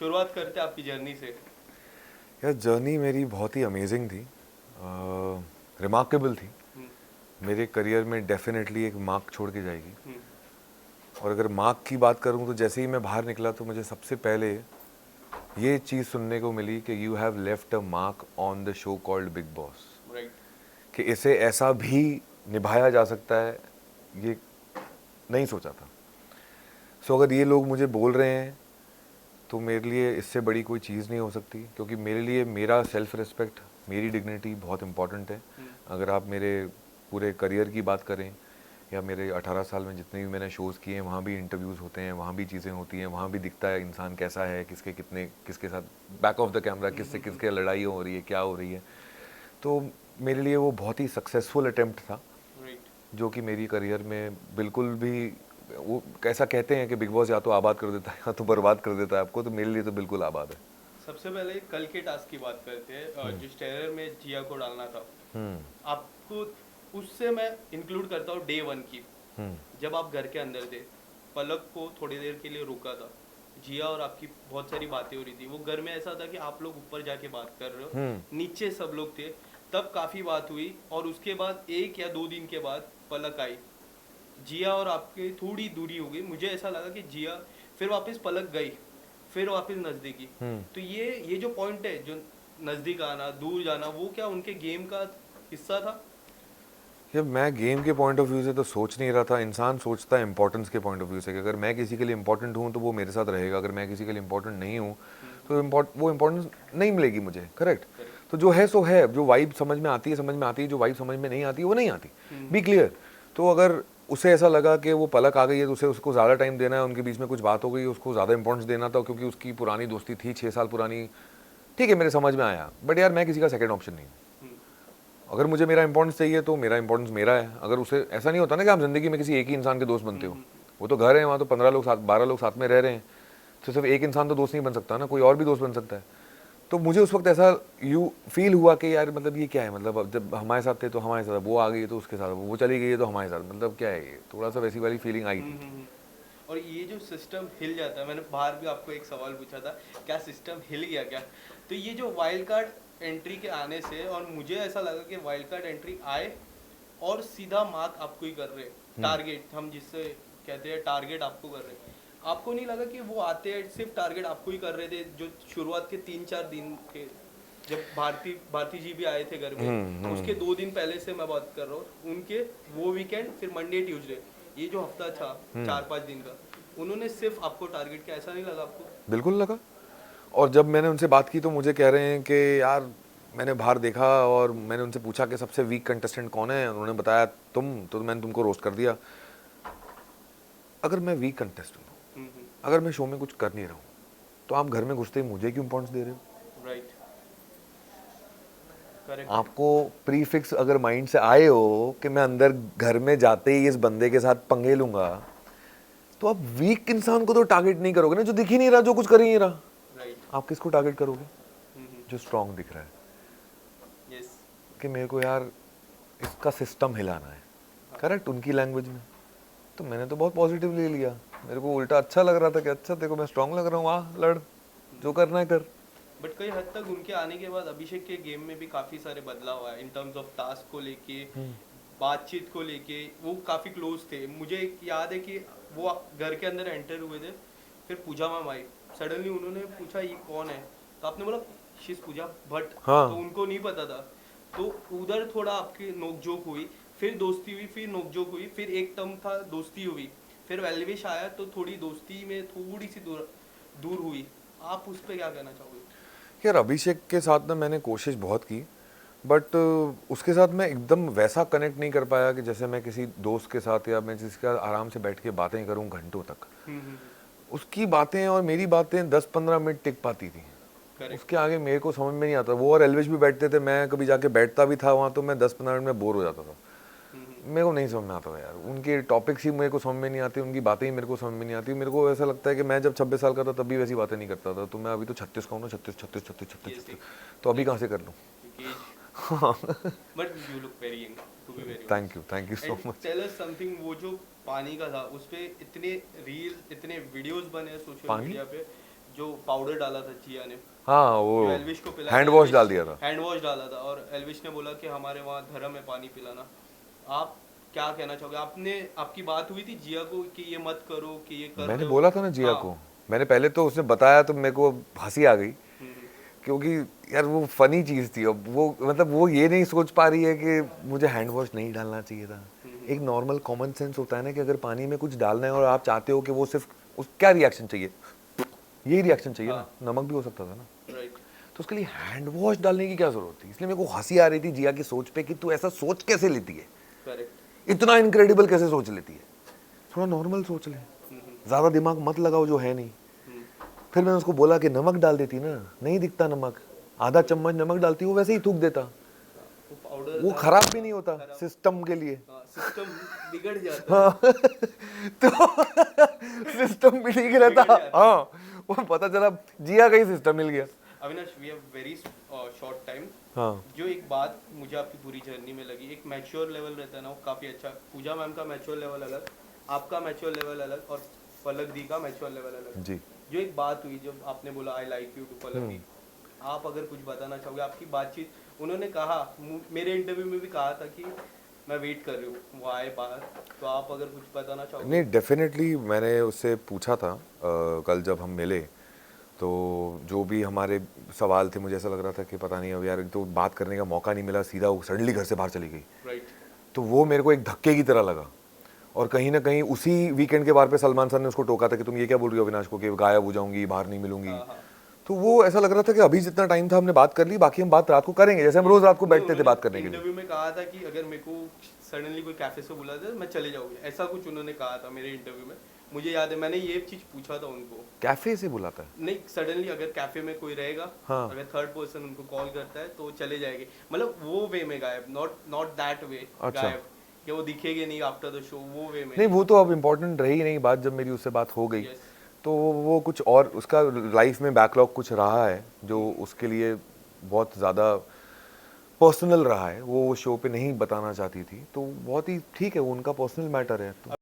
शुरुआत करते हैं आपकी जर्नी से। यार जर्नी मेरी बहुत ही अमेजिंग थी, रिमार्केबल थी। हम्म, मेरे करियर में डेफिनेटली एक मार्क छोड़ के जाएगी। हम्म, और अगर मार्क की बात करूं तो जैसे ही मैं बाहर निकला तो मुझे सबसे पहले ये चीज़ सुनने को मिली कि you have left a mark on the show called big boss. Right. कि इसे ऐसा भी निभाया जा सकता है, ये नहीं सोचा था। सो अगर ये लोग मुझे बोल रहे हैं तो मेरे लिए इससे बड़ी कोई चीज़ नहीं हो सकती, क्योंकि मेरे लिए मेरा सेल्फ रिस्पेक्ट, मेरी डिग्निटी बहुत इंपॉर्टेंट है। अगर आप मेरे पूरे करियर की बात करें या मेरे 18 साल में जितने भी मैंने शोज़ किए हैं, वहाँ भी इंटरव्यूज़ होते हैं, वहाँ भी चीज़ें होती हैं, वहाँ भी दिखता है इंसान कैसा है, किसके कितने, किसके साथ बैक ऑफ द कैमरा किससे किसके लड़ाई हो रही है, क्या हो रही है। तो मेरे लिए वो बहुत ही सक्सेसफुल अटेम्प्ट था, राइट। जो कि मेरी करियर में बिल्कुल भी, वो कैसा कहते हैं कि बिग बॉस या तो आबाद कर देता है या तो बर्बाद कर देता है आपको, तो मेरे लिए तो बिल्कुल आबाद है। सबसे पहले कल के टास्क की बात करते हैं, जिस टेरर में जिया को डालना था आपको, उससे मैं इंक्लूड करता हूँ डे वन की। जब आप घर के अंदर थे, पलक को थोड़ी देर के लिए रोका था, जिया और आपकी बहुत सारी बातें हो रही थी। वो घर में ऐसा था कि आप लोग ऊपर जाके बात कर रहे हो, नीचे सब लोग थे। तब काफ़ी बात हुई और उसके बाद 1 या 2 दिन के बाद पलक आई, जिया और आपकी थोड़ी दूरी हो गई। मुझे ऐसा लगा कि जिया फिर वापस पलक गई, फिर वापस नज़दीकी। तो ये जो पॉइंट है, जो नज़दीक आना दूर जाना, वो क्या उनके गेम का हिस्सा था? ये मैं गेम के पॉइंट ऑफ व्यू से तो सोच नहीं रहा था। इंसान सोचता है इंपॉर्टेंस के पॉइंट ऑफ व्यू से कि अगर मैं किसी के लिए इंपॉर्टेंट हूँ तो वो मेरे साथ रहेगा, अगर मैं किसी के लिए इंपॉर्टेंट नहीं हूँ तो वो इंपॉर्टेंस नहीं मिलेगी मुझे। करेक्ट। करेक्ट। तो जो है सो है, जो वाइब समझ में आती है समझ में आती है, जो वाइब समझ में नहीं आती है वो नहीं आती। Be clear. तो अगर उसे ऐसा लगा कि वो पलक आ गई है तो उसे उसको ज़्यादा टाइम देना है, उनके बीच में कुछ बात हो गई, उसको ज़्यादा इंपॉर्टेंस देना था क्योंकि उसकी पुरानी दोस्ती थी 6 साल पुरानी। ठीक है, मेरे समझ में आया, बट यार मैं किसी का सेकंड ऑप्शन नहीं हूँ। अगर मुझे मेरा इंपॉर्टेंस चाहिए तो मेरा इंपॉर्टेंस मेरा है। अगर उसे ऐसा नहीं होता ना कि आप जिंदगी में किसी एक ही इंसान के दोस्त बनते हो, वो तो घर है, वहाँ तो 15 लोग साथ 12 लोग साथ में रह रहे हैं, तो सिर्फ एक इंसान तो दोस्त नहीं बन सकता ना, कोई और भी दोस्त बन सकता है। तो मुझे उस वक्त ऐसा फील हुआ कि यार मतलब ये क्या है, मतलब अब जब हमारे साथ थे तो हमारे साथ, वो आ गई तो उसके साथ, वो चली गई है तो हमारे साथ, मतलब क्या है ये, थोड़ा सा वैसी वाली फीलिंग आई थी। और ये जो सिस्टम हिल जाता है, मैंने बाहर भी आपको एक सवाल पूछा था, क्या सिस्टम हिल गया क्या? तो ये जो वाइल्ड कार्ड एंट्री के आने से, और मुझे ऐसा लगा कि वाइल्ड कार्ड एंट्री आए और सीधा मार्क आपको ही कर रहे, टारगेट हम जिससे कहते हैं, टारगेट आपको कर रहे। आपको नहीं लगा कि वो आते सिर्फ टारगेट आपको ही कर रहे थे? जो शुरुआत के 3-4 दिन के, जब भारती भारती जी भी आए थे घर में, उसके 2 दिन पहले से मैं बात कर रहा हूँ, उनके वो वीकेंड, फिर मंडे ट्यूसडे, ये जो हफ्ता था 4-5 दिन का, उन्होंने सिर्फ आपको टारगेट किया। ऐसा नहीं लगा आपको? बिल्कुल लगा। और जब मैंने उनसे बात की तो मुझे कह रहे हैं कि यार मैंने बाहर देखा और मैंने उनसे पूछा कि सबसे वीक कंटेस्टेंट कौन है, उन्होंने बताया तुम, तो मैंने तुमको रोस्ट कर दिया। अगर मैं वीक कंटेस्टेंट हूँ, अगर मैं शो में कुछ कर नहीं रहा हूँ, तो आप घर में घुसते ही मुझे क्यों इम्पोर्टेंस दे रहे हो? राइट। करेक्ट। आपको प्रीफिक्स अगर माइंड से आए हो कि मैं अंदर घर में जाते ही इस बंदे के साथ पंगे लूंगा, तो आप वीक इंसान को तो टारगेट नहीं करोगे ना, जो दिख ही नहीं रहा, जो कुछ कर ही नहीं रहा। राइट। आप किसको टारगेट करोगे? जो स्ट्रांग दिख रहा है यस। कि मेरे को यार इसका सिस्टम हिलाना है। करेक्ट, उनकी लैंग्वेज में। तो मैंने तो बहुत पॉजिटिव ले लिया, मेरे को उल्टा अच्छा लग रहा था कि अच्छा देखो मैं स्ट्रांग लग रहा हूँ, वाह लड़, जो करना है कर। बट कई हद तक उनके आने के बाद अभिषेक के गेम में भी काफ़ी सारे बदलाव आए, इन टर्म्स ऑफ टास्क को लेके, बातचीत को लेके। वो काफ़ी क्लोज थे। मुझे एक याद है कि वो घर के अंदर एंटर हुए थे, फिर पूजा मैम आई, सडनली उन्होंने पूछा ये कौन है, तो आपने बोला शीज पूजा भट्ट। तो हाँ, उनको नहीं पता था, तो उधर थोड़ा आपकी नोकझोंक हुई, फिर दोस्ती हुई, फिर नोकझोंक हुई, फिर एक टर्म था दोस्ती हुई, फिर वेलविश आया तो थोड़ी दोस्ती में थोड़ी सी दूर दूर हुई। आप उस पर क्या कहना चाहोगे? यार अभिषेक के साथ ना मैंने कोशिश बहुत की, बट उसके साथ मैं एकदम वैसा कनेक्ट नहीं कर पाया कि जैसे मैं किसी दोस्त के साथ या मैं जिसके साथ आराम से बैठ के बातें करूं घंटों तक। उसकी बातें और मेरी बातें 10-15 मिनट टिक पाती थी, करेक्ट। उसके आगे मेरे को समझ में नहीं आता। वो और एलविश भी बैठते थे, मैं कभी जाके बैठता भी था वहाँ तो मैं 10-15 मिनट में बोर हो जाता था। मेरे को नहीं समझ में आता था यार, उनके टॉपिक्स ही मेरे को समझ में नहीं आती, उनकी बातें ही मेरे को समझ में नहीं आती। मेरे को ऐसा लगता है कि मैं जब 26 साल का था तब भी वैसी बातें नहीं करता था, तो मैं अभी तो 36 का हूँ ना, 36 36 36 36 Yes, 36, तो अभी कहाँ से कर लूँ? age, but you look very young, to be very honest. Thank you so And much. tell us something, वो जो पानी का था, उस पे इतने रील्स, इतने वीडियोस बने सोशल पानी मीडिया पे, जो पाउडर डाला था जिया ने, हाँ जो वो एल्विश को पिलाया, हैंड वॉश डाल दिया था। हैंड वॉश डाला था, और एल्विश ने बोला कि हमारे वहाँ धर्म है पानी पिलाना। आप क्या कहना चाहोगे? आपने, आपकी बात हुई थी जिया को कि ये मत करो, कि ये कर मैंने रहे हो? बोला था ना जिया हाँ। को, मैंने पहले तो उसने बताया तो मेरे को हंसी आ गई, हम्म, क्योंकि यार वो फनी चीज़ थी। अब वो मतलब वो ये नहीं सोच पा रही है कि मुझे हैंड वॉश नहीं डालना चाहिए था। एक नॉर्मल कॉमन सेंस होता है ना कि अगर पानी में कुछ डालना है और आप चाहते हो कि वो सिर्फ उस क्या रिएक्शन चाहिए, यही रिएक्शन चाहिए ना, नमक भी हो सकता था ना, राइट। तो उसके लिए हैंड वॉश डालने की क्या जरूरत थी? इसलिए मेरे को हंसी आ रही थी जिया की सोच पे कि तू ऐसा सोच कैसे लेती है, करेक्ट। इतना इनक्रेडिबल कैसे सोच लेती है, थोड़ा नॉर्मल सोच ले, ज़्यादा दिमाग मत लगाओ जो है नहीं। फिर मैंने उसको बोला कि नमक डाल देती ना, नहीं दिखता नमक, आधा चम्मच नमक डालती, वो वैसे ही थूक देता, वो पाउडर वो था, खराब भी नहीं होता खराब। सिस्टम के लिए। सिस्टम बिगड़ जाता है। हाँ तो सिस्टम भी ठीक रहता। बिगड़ जाता। हाँ वो पता चला जिया का ही सिस्टम मिल गया। Avinash, we have very short time. हाँ जो एक बात मुझे आपकी पूरी जर्नी में लगी, एक मैच्योर लेवल रहता है ना, वो काफ़ी अच्छा। पूजा मैम का मैच्योर लेवल अलग, आपका मैच्योर लेवल अलग, और पलक दी का मैच्योर लेवल अलग। जी। जो एक बात हुई जब आपने बोला आई लाइक यू टू पलक दी, आप अगर कुछ बताना चाहोगे? आपकी बातचीत, उन्होंने कहा, मेरे इंटरव्यू में भी कहा था कि मैं वेट कर रही हूँ वो आए बाहर, तो आप अगर कुछ बताना चाहोगे? नहीं डेफिनेटली मैंने उससे पूछा था कल जब हम मिले, तो जो भी हमारे सवाल थे मुझे ऐसा लग रहा था कि पता नहीं अब यार, तो बात करने का मौका नहीं मिला, सीधा वो सडनली घर से बाहर चली गई। राइट। तो वो मेरे को एक धक्के की तरह लगा, और कहीं ना कहीं उसी वीकेंड के बार पे सलमान सर ने उसको टोका था कि तुम ये क्या बोल रही हो अविनाश को कि गायब हो जाऊंगी, बाहर नहीं मिलूंगी। हाँ, हाँ। तो वो ऐसा लग रहा था कि अभी जितना टाइम था हमने बात कर ली, बाकी हम बात रात को करेंगे, जैसे हम रोज रात को बैठते थे बात करने के लिए। इंटरव्यू में कहा था कि अगर मेरे को सडनली कोई कैफे से बुला दे मैं चले जाऊंगी, ऐसा कुछ उन्होंने कहा था मेरे इंटरव्यू में। मुझे याद है मैंने ये चीज पूछा था उनको। कैफे से बुलाता है? नहीं, सडनली अगर कैफे में कोई रहेगा, हाँ। अगर थर्ड पर्सन उनको कॉल करता है तो चले जाएंगे, मतलब वो वे में गायब, नॉट दैट वे अच्छा। गायब कि वो दिखेंगे नहीं आफ्टर द शो, वो वे में नहीं वो तो अब इम्पोर्टेंट रही नहीं बात, जब मेरी उससे बात हो गई Yes. तो वो कुछ और उसका लाइफ में बैकलॉग कुछ रहा है जो उसके लिए बहुत ज़्यादा पर्सनल रहा है, वो शो पे नहीं बताना चाहती थी, तो बहुत ही ठीक है, वो उनका पर्सनल मैटर है। तो